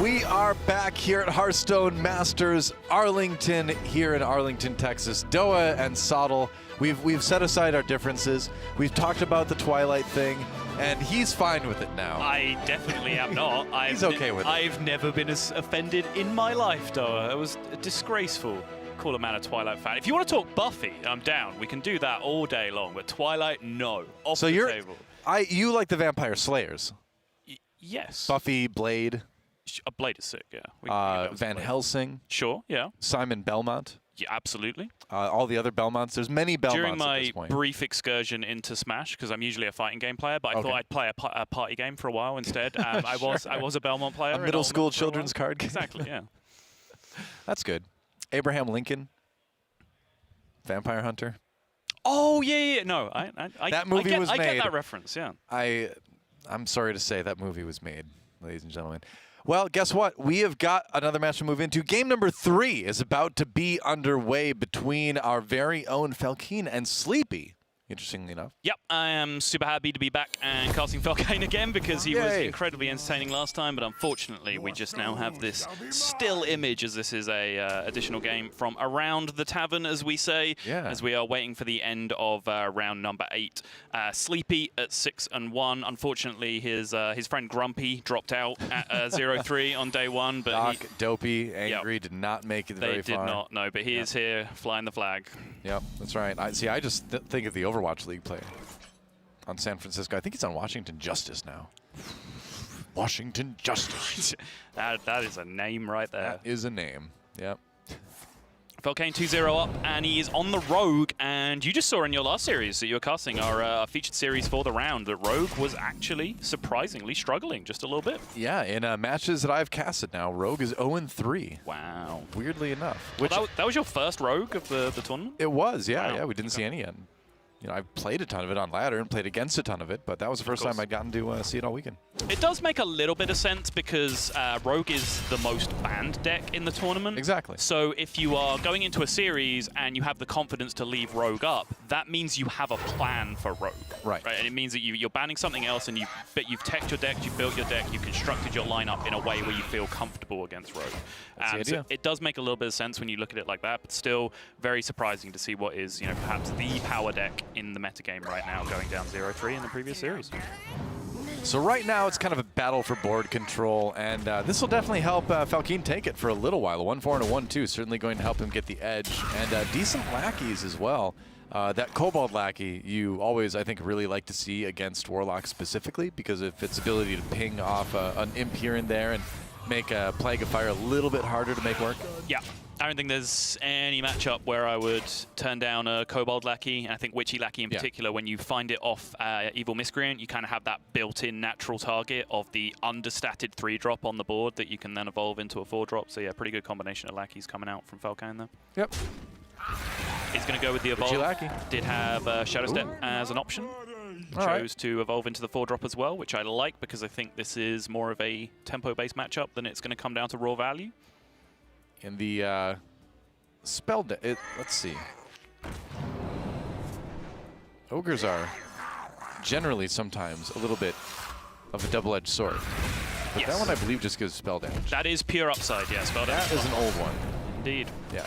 We are back here at Hearthstone Masters Arlington, here in Arlington, Texas. Doa and Sottle, we've set aside our differences. We've talked about the Twilight thing, and he's fine with it now. I definitely am not. He's okay with it. I've never been as offended in my life, Doa. It was disgraceful. Call a man a Twilight fan. If you want to talk Buffy, I'm down. We can do that all day long. But Twilight, no. Off the table. You like the Vampire Slayers? Yes. Buffy, Blade. A Blade is sick, yeah. Van Helsing. Sure, yeah. Simon Belmont. Yeah, absolutely. All the other Belmonts. There's many Belmonts During at this point. my brief excursion into Smash, because I'm usually a fighting game player, but I thought I'd play a party game for a while instead. I was a Belmont player. A middle school children's card game. Exactly, yeah. That's good. Abraham Lincoln. Vampire Hunter. Oh, yeah. No, that movie was made. I get that reference, yeah. I'm sorry to say that movie was made, ladies and gentlemen. Well, guess what? We have got another match to move into. Game number 3 is about to be underway between our very own Felkeine and sleepii, interestingly enough. Yep, I am super happy to be back and casting Felkeine again because he was incredibly entertaining last time, but unfortunately we just now have this still image as this is a additional game from around the tavern, as we say, as we are waiting for the end of round number 8. sleepii at 6-1. Unfortunately, his friend Grumpy dropped out at 0-3 on day 1, but Doc, Dopey, Angry did not make it very far. They did not, no, but he is here flying the flag. Yep, that's right. I just think of the Overwatch League player on San Francisco. I think he's on Washington Justice now. Washington Justice. that is a name right there. That is a name. Yep. Felkeine 2-0 up, and he is on the Rogue, and you just saw in your last series that you were casting our featured series for the round that Rogue was actually surprisingly struggling just a little bit. Yeah, in matches that I've casted now, Rogue is 0-3. Wow. Weirdly enough. Well, that was your first Rogue of the tournament? It was, yeah. Wow. Yeah, we didn't see any yet. You know, I've played a ton of it on ladder and played against a ton of it, but that was the first time I'd gotten to see it all weekend. It does make a little bit of sense because Rogue is the most banned deck in the tournament. Exactly. So if you are going into a series and you have the confidence to leave Rogue up, that means you have a plan for Rogue. Right. And it means that you're banning something else and you've teched your deck, you've built your deck, you've constructed your lineup in a way where you feel comfortable against Rogue. That's the idea. So it does make a little bit of sense when you look at it like that, but still very surprising to see what is, you know, perhaps the power deck in the metagame right now, going down 0-3 in the previous series. So right now it's kind of a battle for board control, and this will definitely help Felkeine take it for a little while. A 1-4 and a 1-2 certainly going to help him get the edge, and decent lackeys as well. That Kobold lackey you always, I think, really like to see against Warlock specifically because of its ability to ping off an imp here and there and make a Plague of Fire a little bit harder to make work. Yeah. I don't think there's any matchup where I would turn down a Kobold Lackey, and I think Witchy Lackey in particular, when you find it off Evil Miscreant, you kind of have that built-in natural target of the understated 3-drop on the board that you can then evolve into a 4-drop. So yeah, pretty good combination of Lackeys coming out from Felkeine there. Yep. He's going to go with the Evolve. Lackey. Did have Shadow Step as an option. Chose to evolve into the 4-drop as well, which I like because I think this is more of a tempo-based matchup than it's going to come down to raw value. In the spell deck, let's see. Ogres are generally sometimes a little bit of a double-edged sword. But that one, I believe, just gives spell damage. That is pure upside, yeah, spell damage. That is an old one. Indeed. Yeah.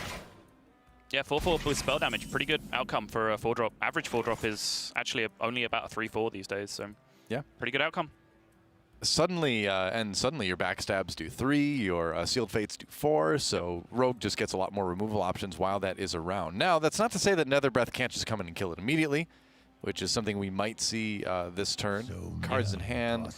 Yeah, 4-4 with spell damage. Pretty good outcome for a 4-drop. Average 4-drop is actually only about a 3-4 these days, so yeah, pretty good outcome. Suddenly your backstabs do 3, your Sealed Fates do 4, so Rogue just gets a lot more removal options while that is around. Now, that's not to say that Nether Breath can't just come in and kill it immediately, which is something we might see this turn. So cards in hand.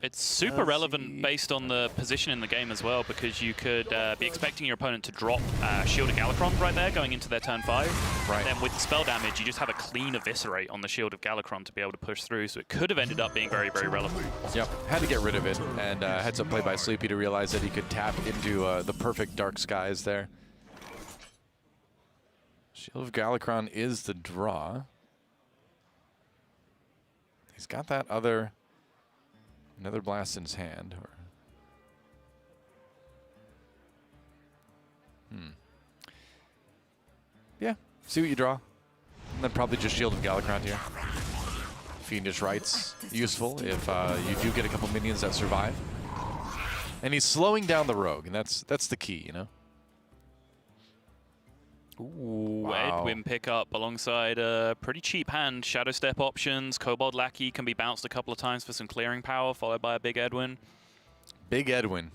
It's super relevant based on the position in the game as well, because you could be expecting your opponent to drop Shield of Galakron right there going into their turn 5. Right. And then with the spell damage, you just have a clean Eviscerate on the Shield of Galakron to be able to push through, so it could have ended up being very, very relevant. Yep, had to get rid of it, and heads up play by sleepii to realize that he could tap into the perfect Dark Skies there. Shield of Galakron is the draw. He's got that other... Another blast in his hand. Yeah, see what you draw. And then probably just Shield of Galakron here. Fiendish Rites, useful if you do get a couple minions that survive. And he's slowing down the rogue, and that's the key, you know? Ooh, wow. Edwin pickup alongside a pretty cheap hand. Shadow Step options. Kobold Lackey can be bounced a couple of times for some clearing power, followed by a big Edwin. Big Edwin.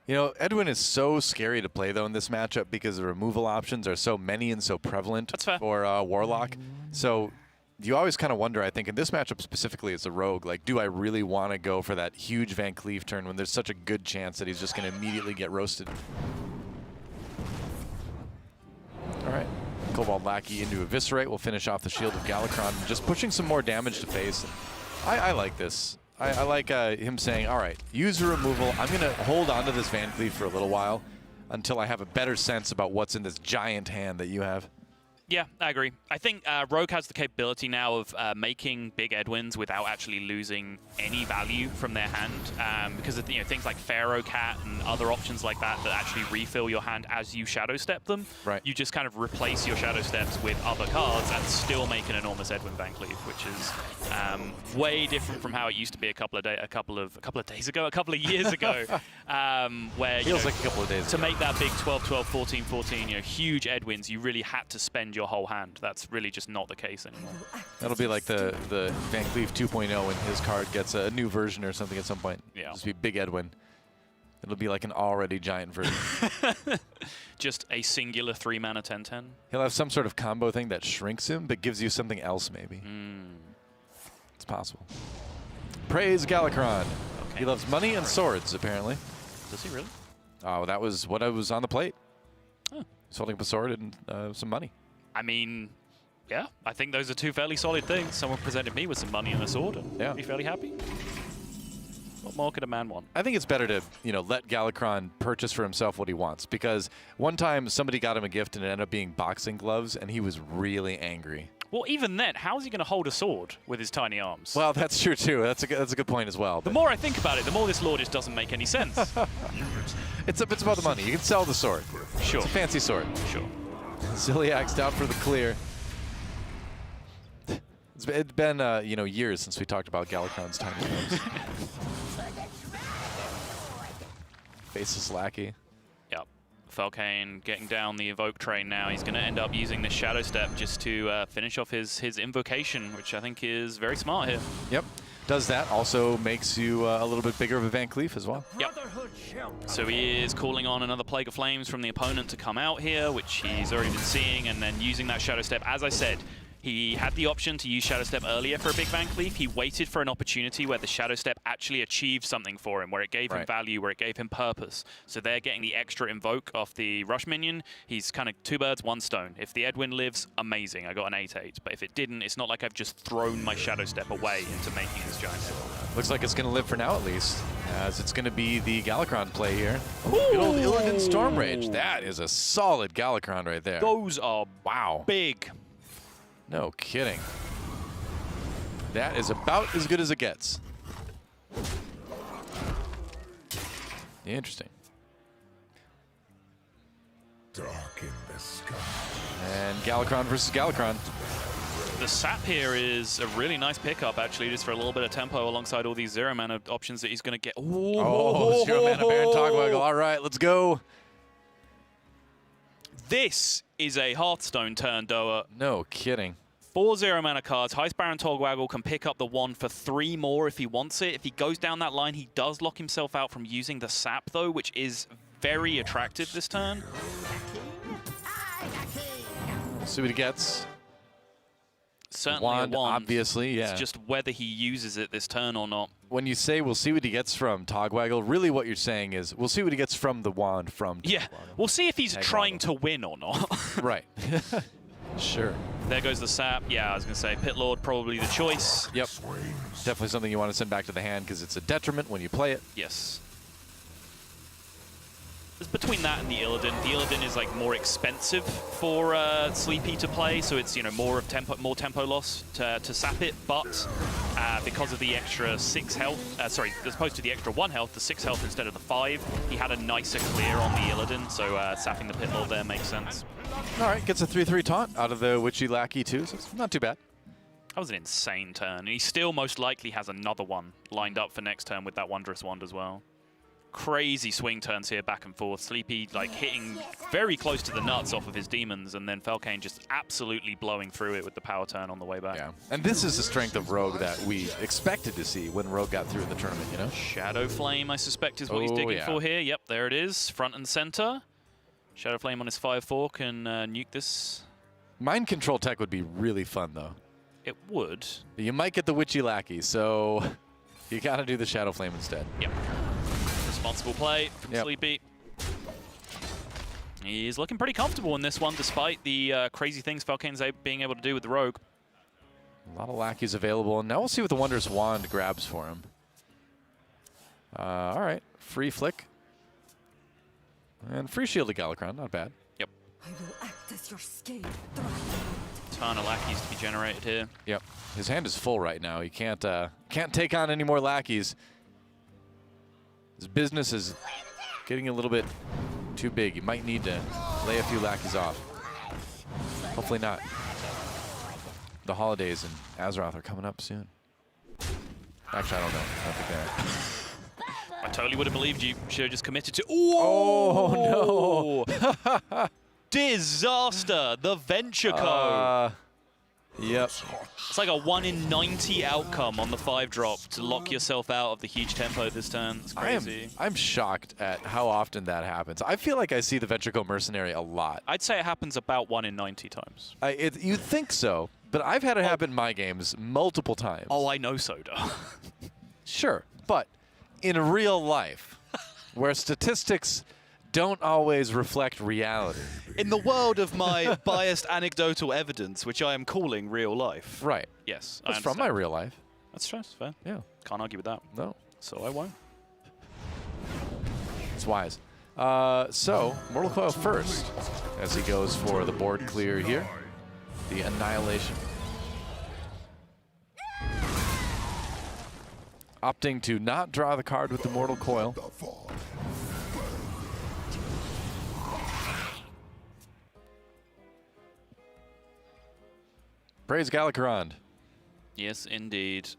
You know, Edwin is so scary to play, though, in this matchup because the removal options are so many and so prevalent for Warlock. So you always kind of wonder, I think, in this matchup specifically as a rogue, like, do I really want to go for that huge Van Cleef turn when there's such a good chance that he's just going to immediately get roasted? All right. Kobold Lackey into Eviscerate will finish off the Shield of Galakron, just pushing some more damage to face. I like this. I like him saying, all right, use your removal. I'm going to hold on to this Van Cleef for a little while until I have a better sense about what's in this giant hand that you have. Yeah, I agree. I think Rogue has the capability now of making big Edwins without actually losing any value from their hand, because of things like Pharaoh Cat and other options like that that actually refill your hand as you Shadow Step them. Right. You just kind of replace your Shadow Steps with other cards and still make an enormous Edwin Van Cleef, which is way different from how it used to be a couple of years ago, where feels like a couple of days to ago. make that big 12-12, 14-14, huge Edwins, you really had to spend your whole hand. That's really just not the case anymore. That'll be like the Van Cleef 2.0 when his card gets a new version or something at some point. Yeah. Just be Big Edwin. It'll be like an already giant version. Just a singular 3-mana 10-10. He'll have some sort of combo thing that shrinks him but gives you something else maybe. It's possible. Praise Galakron. Okay. He loves money and swords, apparently. Does he really? Oh, that was what I was on the plate. Oh. He's holding up a sword and some money. I mean, yeah, I think those are two fairly solid things. Someone presented me with some money and a sword, and I'd be fairly happy. What more could a man want? I think it's better to, let Galakron purchase for himself what he wants, because one time somebody got him a gift and it ended up being boxing gloves, and he was really angry. Well, even then, how is he going to hold a sword with his tiny arms? Well, that's true, too. That's a good point as well. The more I think about it, the more this lore just doesn't make any sense. It's about the money. You can sell the sword. Sure. It's a fancy sword. Sure. Ziliak's down for the clear. It's been years since we talked about Galakron's tiny gloves. Faceless Lackey. Yep. Felkeine getting down the Evoke train now. He's going to end up using this Shadow Step just to finish off his Invocation, which I think is very smart here. Yep. Does that. Also makes you a little bit bigger of a Van Cleef as well. Yep. So he is calling on another Plague of Flames from the opponent to come out here, which he's already been seeing, and then using that Shadow Step. As I said, he had the option to use Shadow Step earlier for a big Van Cleef. He waited for an opportunity where the Shadow Step actually achieved something for him, where it gave him value, where it gave him purpose. So they're getting the extra Invoke off the Rush minion. He's kind of 2 birds, 1 stone. If the Edwin lives, amazing, I got an 8-8. But if it didn't, it's not like I've just thrown my Shadow Step away into making this giant hit. Looks like it's going to live for now, at least, as it's going to be the Galakron play here. Good old Illidan Storm Rage. That is a solid Galakron right there. Those are big. No kidding. That is about as good as it gets. Interesting. Dark in the sky. And Galakron versus Galakron. The sap here is a really nice pickup, actually, just for a little bit of tempo alongside all these 0 mana options that he's going to get. Oh, 0 mana Baron Togwaggle. All right, let's go. This is a Hearthstone turn, Doa. No kidding. 4 0 mana cards. Heist Baron Togwaggle can pick up the 1 for 3 more if he wants it. If he goes down that line, he does lock himself out from using the sap, though, which is very attractive this turn. We'll see what he gets. Certainly Wand, a wand. obviously, yeah. It's just whether he uses it this turn or not. When you say we'll see what he gets from Togwaggle, really what you're saying is we'll see what he gets from the wand from Togwaggle. Yeah, we'll see if he's trying to win or not. Right. Sure. There goes the sap. Yeah, I was going to say Pit Lord probably the choice. Yep. Definitely something you want to send back to the hand because it's a detriment when you play it. Yes. It's between that and the Illidan is like more expensive for sleepii to play, so it's more tempo loss to sap it. But because of the extra 6 health, as opposed to the extra 1 health, the 6 health instead of the 5, he had a nicer clear on the Illidan, so sapping the Pit Lord there makes sense. All right, gets a 3/3 taunt out of the Witchy Lackey too, so it's not too bad. That was an insane turn, and he still most likely has another one lined up for next turn with that Wondrous Wand as well. crazy swing turns here back and forth. sleepii like hitting very close to the nuts off of his demons, and then Felkeine just absolutely blowing through it with the power turn on the way back. Yeah, and this is the strength of Rogue that we expected to see when Rogue got through in the tournament, you know? Shadow Flame, I suspect, is what he's digging for here. Yep, there it is, front and center. Shadow Flame on his 5-4 can nuke this. Mind control tech would be really fun, though. It would. You might get the Witchy Lackey, so you got to do the Shadow Flame instead. Yep. Responsible play from sleepii. He's looking pretty comfortable in this one, despite the crazy things Felkeine's being able to do with the Rogue. A lot of lackeys available, and now we'll see what the Wondrous Wand grabs for him. All right, free flick. And free shield to Galakron, not bad. Yep. I will act as your scale. Ton of lackeys to be generated here. Yep. His hand is full right now. He can't take on any more lackeys. His business is getting a little bit too big. He might need to lay a few lackeys off. Hopefully not. The holidays in Azeroth are coming up soon. Actually, I don't know. I don't think they are. I totally would have believed you. Should have just committed to. Oh, no! Disaster! The Venture Code. Yep. It's like a 1 in 90 outcome on the 5-drop to lock yourself out of the huge tempo this turn. It's crazy. I'm shocked at how often that happens. I feel like I see the Venture Code Mercenary a lot. I'd say it happens about 1 in 90 times. You'd think so, but I've had it happen in my games multiple times. Oh, I know Soda. Sure, but in real life, where statistics don't always reflect reality. In the world of my biased anecdotal evidence, which I am calling real life. Right. Yes, That's from my real life. That's true, that's fair. Yeah. Can't argue with that. No. So I won't. It's wise. So, Mortal Coil first, as he goes for the board clear here. The Annihilation. Opting to not draw the card with the Mortal Coil. Praise Galakron. Yes, indeed.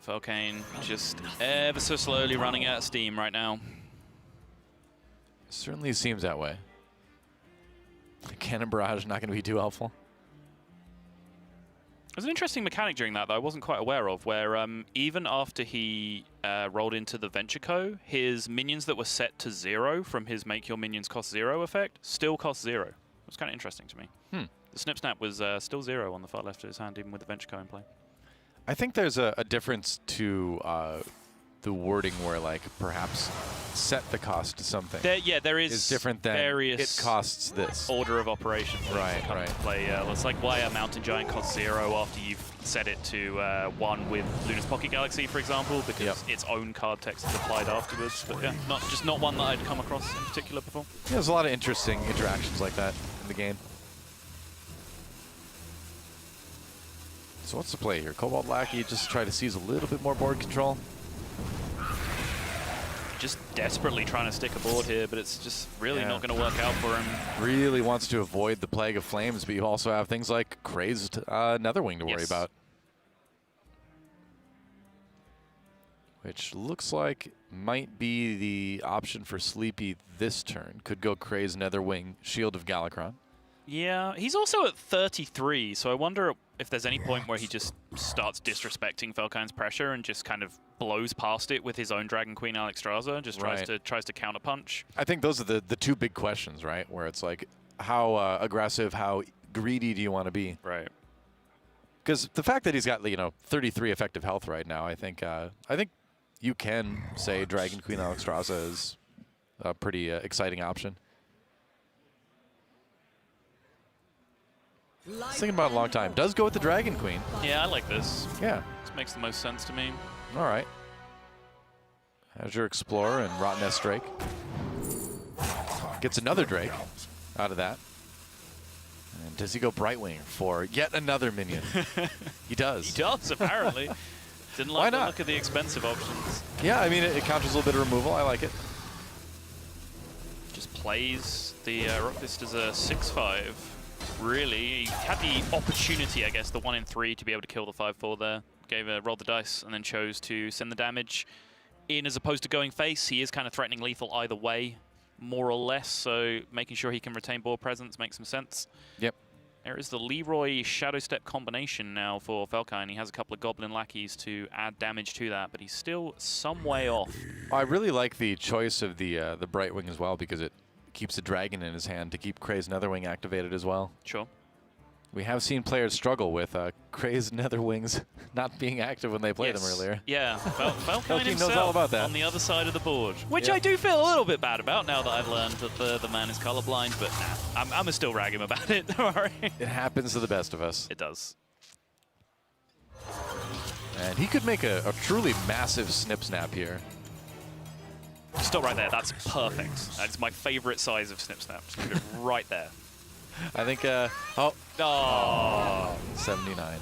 Felkeine just ever so slowly running out of steam right now. Certainly seems that way. Cannon Barrage not going to be too helpful. There's an interesting mechanic during that that I wasn't quite aware of, where even after he rolled into the Venture Co, his minions that were set to 0 from his Make Your Minions Cost 0 effect still cost 0. It was kind of interesting to me. The Snip Snap was still 0 on the far left of his hand, even with the Venture Co in play. I think there's a difference to the wording where, like, perhaps set the cost to something. There is different than various it costs this. Order of operations. Right. Play. It's like why a Mountain Giant costs 0 after you've set it to 1 with Luna's Pocket Galaxy, for example, because its own card text is applied afterwards. But yeah, not one that I'd come across in particular before. Yeah, there's a lot of interesting interactions like that in the game. So what's the play here? Cobalt Lackey just try to seize a little bit more board control. Just desperately trying to stick a board here, but it's just really not going to work out for him. Really wants to avoid the Plague of Flames, but you also have things like Crazed Netherwing to worry about. Which looks like might be the option for sleepii this turn. Could go Crazed Netherwing, Shield of Galakron. Yeah, he's also at 33, so I wonder if there's any point where he just starts disrespecting Felkeine's pressure and just kind of blows past it with his own Dragon Queen Alexstrasza, just tries to counterpunch. I think those are the two big questions, right? Where it's like, how aggressive, how greedy do you want to be? Right. Because the fact that he's got 33 effective health right now, I think you can say Dragon Queen Alexstrasza is a pretty exciting option. Thinking about it a long time. Does go with the Dragon Queen. Yeah, I like this. Yeah. This makes the most sense to me. All right. Azure Explorer and Rottennest Drake. Gets another Drake out of that. And does he go Brightwing for yet another minion? He does. He does, apparently. Didn't like the look of the expensive options. Yeah, I mean, it counters a little bit of removal. I like it. Just plays the Rock Fist as a 6/5. Really, he had the opportunity, I guess, the 1 in 3 to be able to kill the 5/4 there. Rolled the dice and then chose to send the damage. in as opposed to going face. He is kind of threatening lethal either way, more or less, so making sure he can retain board presence makes some sense. Yep. There is the Leroy Shadow Step combination now for Felkeine. He has a couple of Goblin Lackeys to add damage to that, but he's still some way off. I really like the choice of the Brightwing as well, because it keeps a dragon in his hand to keep Kray's Netherwing activated as well. Sure. We have seen players struggle with Kray's Netherwings not being active when they play them earlier. Yeah, Felkeine knows all about that. on the other side of the board, which I do feel a little bit bad about now that I've learned that the man is colorblind, but nah, I'm gonna still rag him about it, don't worry. It happens to the best of us. It does. And he could make a truly massive snip snap here. Stop right there, that's perfect. That's my favorite size of snip snap. Just keep it right there. I think, 79.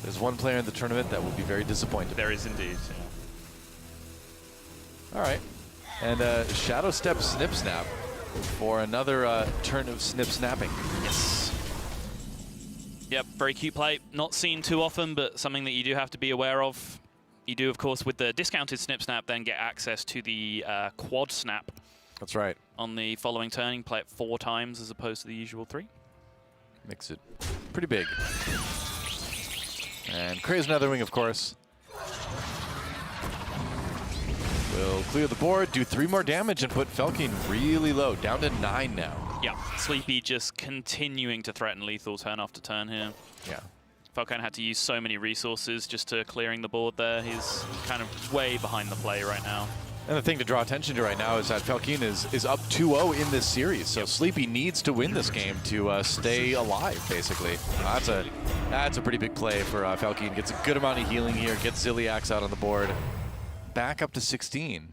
There's one player in the tournament that will be very disappointed. There is indeed. Yeah. All right. And Shadow Step Snip Snap for another turn of snip snapping. Yes. Yep, very cute play. Not seen too often, but something that you do have to be aware of. You do, of course, with the discounted snip snap, then get access to the quad snap. That's right. On the following turn, you play it 4 times as opposed to the usual 3. Makes it pretty big. And Kray's Netherwing, of course, will clear the board, do 3 more damage, and put Felkeine really low, down to 9 now. Yeah, sleepii just continuing to threaten lethal turn after turn here. Yeah. Felkeine had to use so many resources just to clearing the board there. He's kind of way behind the play right now. And the thing to draw attention to right now is that Felkeine is up 2-0 in this series, so sleepii needs to win this game to stay alive, basically. That's a pretty big play for Felkeine. Gets a good amount of healing here, gets Ziliax out on the board. Back up to 16.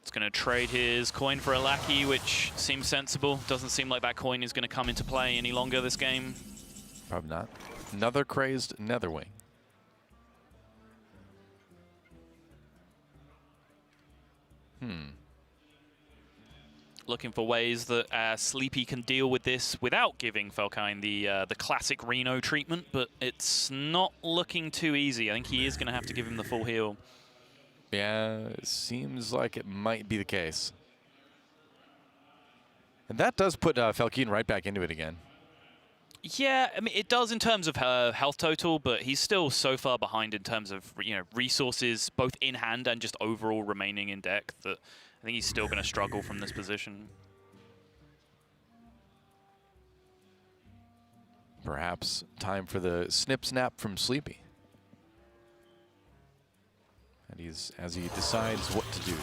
It's going to trade his coin for a lackey, which seems sensible. Doesn't seem like that coin is going to come into play any longer this game. Probably not. Another crazed Netherwing. Looking for ways that sleepii can deal with this without giving Felkeine the classic Reno treatment, but it's not looking too easy. I think he is going to have to give him the full heal. Yeah, it seems like it might be the case. And that does put Felkeine right back into it again. Yeah, I mean, it does in terms of her health total, but he's still so far behind in terms of, resources, both in hand and just overall remaining in deck, that I think he's still going to struggle from this position. Perhaps time for the snip snap from sleepii. And as he decides what to do.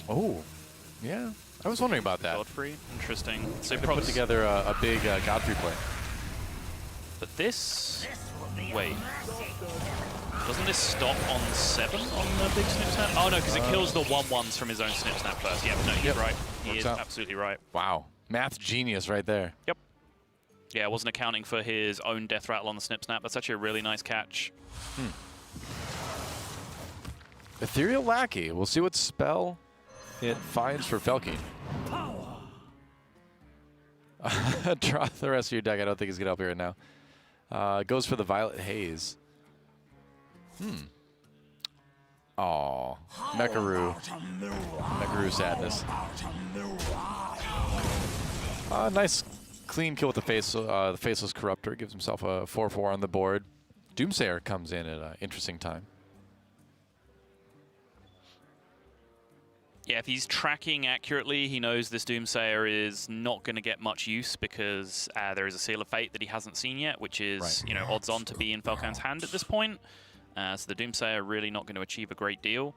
Oh, yeah. I was wondering about that. Godfrey, interesting. So they put together a big Godfrey play. But this, wait, doesn't this stop on 7 on the big snip snap? Oh no, because it kills the 1/1s from his own snip snap first. Yeah, no, he's right. He is absolutely right. Wow, math genius right there. Yep. Yeah, I wasn't accounting for his own death rattle on the snip snap. That's actually a really nice catch. Ethereal Lackey. We'll see what spell it finds for Felkeine. Draw the rest of your deck. I don't think he's going to help you right now. Goes for the Violet Haze. Aw. Mecharoo. Mecharoo sadness. Nice clean kill with the Faceless Corruptor. Gives himself a 4/4 on the board. Doomsayer comes in at an interesting time. Yeah, if he's tracking accurately, he knows this Doomsayer is not going to get much use because there is a Seal of Fate that he hasn't seen yet, which is, odds on to be in Felkeine's hand at this point. So the Doomsayer really not going to achieve a great deal.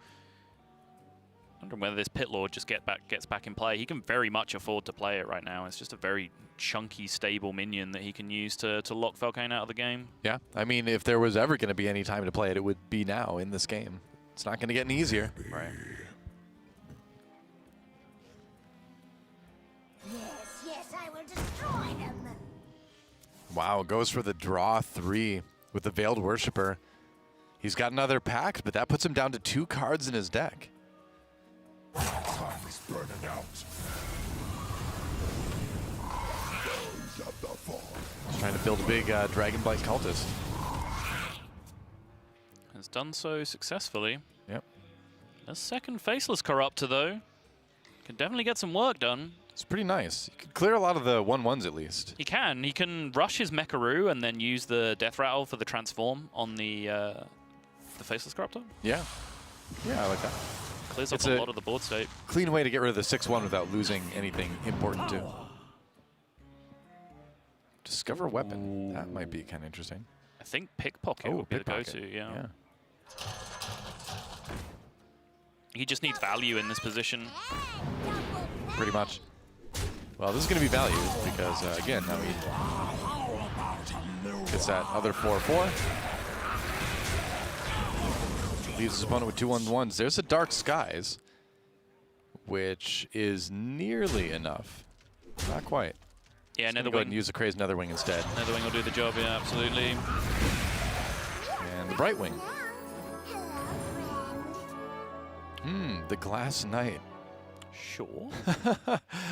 Wondering whether this Pit Lord just gets back in play. He can very much afford to play it right now. It's just a very chunky, stable minion that he can use to lock Felkeine out of the game. Yeah, I mean, if there was ever going to be any time to play it, it would be now in this game. It's not going to get any easier. Right. Yes, I will destroy them. Wow, goes for the draw 3 with the Veiled Worshipper. He's got another pact, but that puts him down to 2 cards in his deck. Time is burning out. Those of the forge. Trying to build a big Dragonblight cultist. Has done so successfully. Yep. A second Faceless Corruptor, though. Can definitely get some work done. It's pretty nice. You could clear a lot of the 1/1s at least. He can. He can rush his Mecharoo and then use the Death Rattle for the transform on the Faceless Corruptor. Yeah. Yeah, I like that. Clears up a lot of the board state. Clean way to get rid of the 6/1 without losing anything important too. Discover weapon. That might be kind of interesting. I think Pickpocket would be the go-to, yeah. He just needs value in this position. Pretty much. Well, this is going to be value because, again, now he gets that other 4/4. Leaves his opponent with 2/1/1s. There's a Dark Skies, which is nearly enough. Not quite. Yeah, Go ahead Netherwing. and use the Crazed Netherwing instead. Netherwing will do the job, yeah, absolutely. And the Brightwing. The Glass Knight. Sure.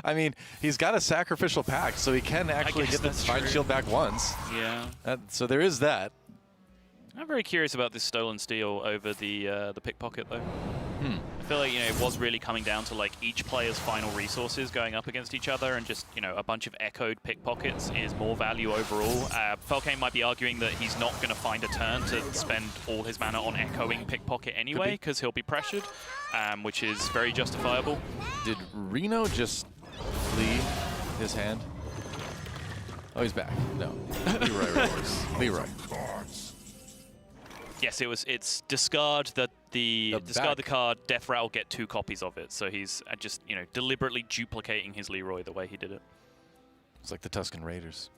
I mean, he's got a sacrificial pact, so he can actually get the Divine Shield back once. Yeah. So there is that. I'm very curious about this Stolen Steel over the Pickpocket, though. I feel like, it was really coming down to, like, each player's final resources going up against each other, and just, a bunch of echoed Pickpockets is more value overall. Felkeine might be arguing that he's not going to find a turn to spend all his mana on echoing Pickpocket anyway, because he'll be pressured, which is very justifiable. Did Reno just flee his hand? Oh, he's back. No. Leroy. Leroy. Yes, it's discard discard the card, Death Rattle, get 2 copies of it. So he's just deliberately duplicating his Leroy the way he did it. It's like the Tuscan Raiders.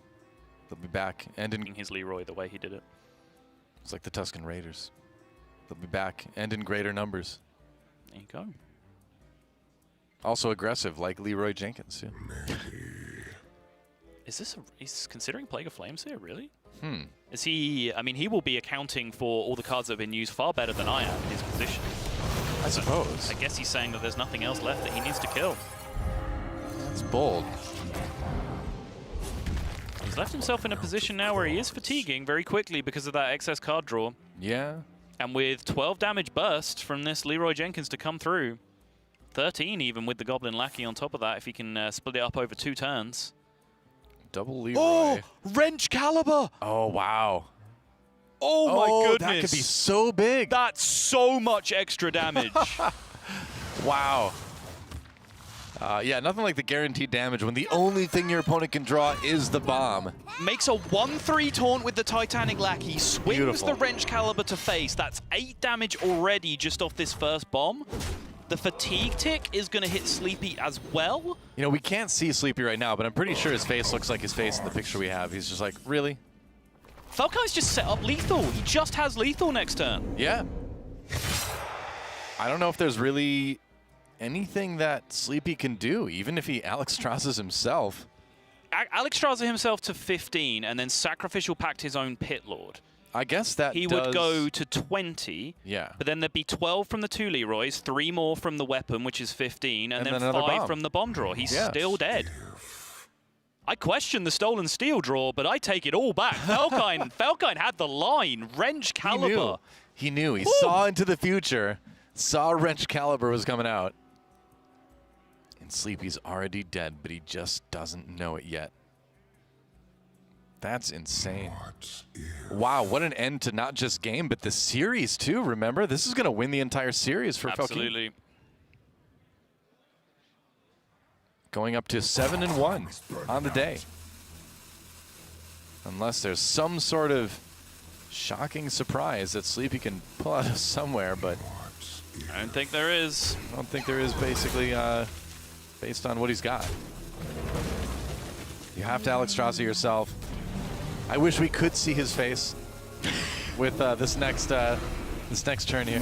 They'll be back and in his Leroy the way he did it. It's like the Tuscan Raiders. They'll be back and in greater numbers. There you go. Also aggressive, like Leroy Jenkins. Yeah. Is this he's considering Plague of Flames here, really? Is he? I mean, he will be accounting for all the cards that have been used far better than I am in his position. I suppose. I guess he's saying that there's nothing else left that he needs to kill. That's bold. He's left himself in a position now where he is fatiguing very quickly because of that excess card draw. Yeah. And with 12 damage burst from this Leroy Jenkins to come through, 13 even with the Goblin Lackey on top of that if he can split it up over 2 turns. Double Leroy. Oh, Wrench Caliber! Oh, wow. Oh my goodness. That could be so big. That's so much extra damage. Wow. Yeah, nothing like the guaranteed damage when the only thing your opponent can draw is the bomb. Makes a 1/3 taunt with the Titanic Lackey, swings Beautiful. the Wrench Caliber to face. That's 8 damage already just off this first bomb. The Fatigue Tick is going to hit Sleepy as well. We can't see Sleepy right now, but I'm pretty sure his face looks like his face in the picture we have. He's just like, really? Felkeine's just set up lethal. He just has lethal next turn. Yeah. I don't know if there's really anything that Sleepy can do, even if he Alexstrasses himself. Alexstrasser himself to 15 and then Sacrificial Pact his own Pit Lord. I guess that he would go to 20. Yeah. But then there'd be 12 from the 2 Leroys, 3 more from the weapon, which is 15, and then 5 bomb. from the bomb draw. He's still dead. I question the Stolen Steel draw, but I take it all back. Felkeine had the line. Wrench Caliber. He knew. He saw into the future. Saw Wrench Caliber was coming out. And Sleepy's already dead, but he just doesn't know it yet. That's insane. Wow, what an end to not just game, but the series too, remember? This is going to win the entire series for Felkeine. Absolutely. Going up to 7-1 on the day. Unless there's some sort of shocking surprise that Sleepy can pull out of somewhere, but I don't think there is. I don't think there is, basically, based on what he's got. You have to Alexstrasser yourself. I wish we could see his face with this next turn here.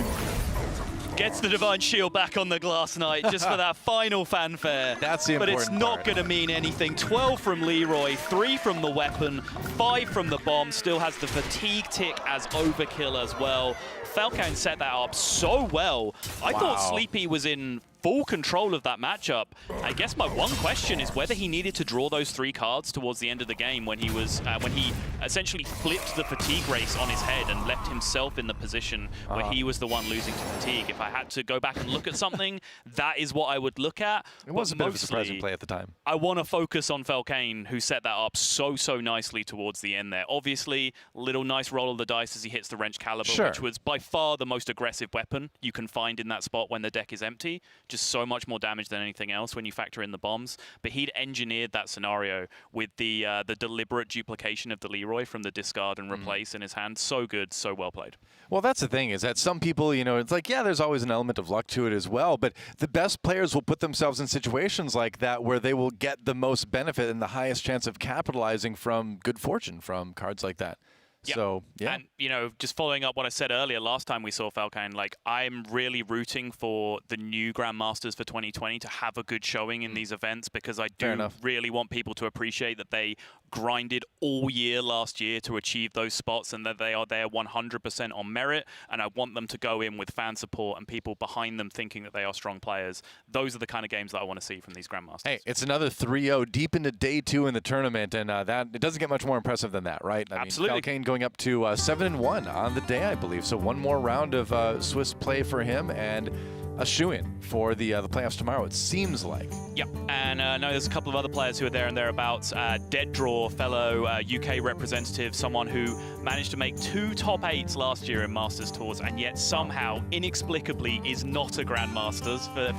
Gets the Divine Shield back on the Glass Knight just for that final fanfare. That's the important But it's not part. going to mean anything. 12 from Leroy, 3 from the weapon, 5 from the bomb. Still has the Fatigue Tick as overkill as well. Felkeine set that up so well. I thought Sleepy was in full control of that matchup. I guess my one question is whether he needed to draw those 3 cards towards the end of the game when he was when he essentially flipped the fatigue race on his head and left himself in the position where he was the one losing to fatigue. If I had to go back and look at something, that is what I would look at. It was a bit of a surprising play at the time. I want to focus on Felkeine, who set that up so nicely towards the end there. Obviously, little nice roll of the dice as he hits the Wrench Caliber, which was by far the most aggressive weapon you can find in that spot when the deck is empty. Just so much more damage than anything else when you factor in the bombs. But he'd engineered that scenario with the deliberate duplication of the Leroy from the discard and replace in his hand. So good, so well played. Well, that's the thing, is that some people, you know, it's like, yeah, there's always an element of luck to it as well, but the best players will put themselves in situations like that where they will get the most benefit and the highest chance of capitalizing from good fortune from cards like that. Yep. So, yeah. And, you know, just following up what I said earlier, last time we saw Felkeine, like, I'm really rooting for the new Grandmasters for 2020 to have a good showing in these events, because I do really want people to appreciate that they grinded all year last year to achieve those spots and that they are there 100% on merit. And I want them to go in with fan support and people behind them thinking that they are strong players. Those are the kind of games that I want to see from these Grandmasters. Hey, it's another 3-0 deep into day 2 in the tournament, and that it doesn't get much more impressive than that, right? Absolutely. I mean, Felkeine going up to 7-1 on the day, I believe. So one more round of Swiss play for him, and a shoo-in for the playoffs tomorrow, it seems like. Yep, and I know there's a couple of other players who are there and thereabouts. Dead Draw, fellow UK representative, someone who managed to make 2 top 8s last year in Masters Tours, and yet somehow, inexplicably, is not a Grandmasters for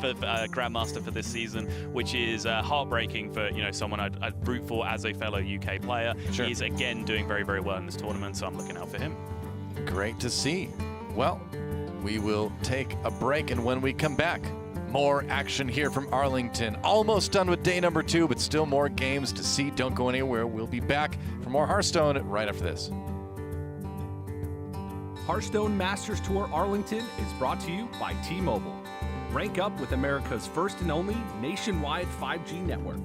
Grandmaster for this season, which is heartbreaking for, you know, someone I'd root for as a fellow UK player. Sure. He's again doing very, very well in this tournament, so I'm looking out for him. Great to see. Well, we will take a break, and when we come back, more action here from Arlington. Almost done with day number 2, but still more games to see. Don't go anywhere. We'll be back for more Hearthstone right after this. Hearthstone Masters Tour Arlington is brought to you by T-Mobile. Rank up with America's first and only nationwide 5G network.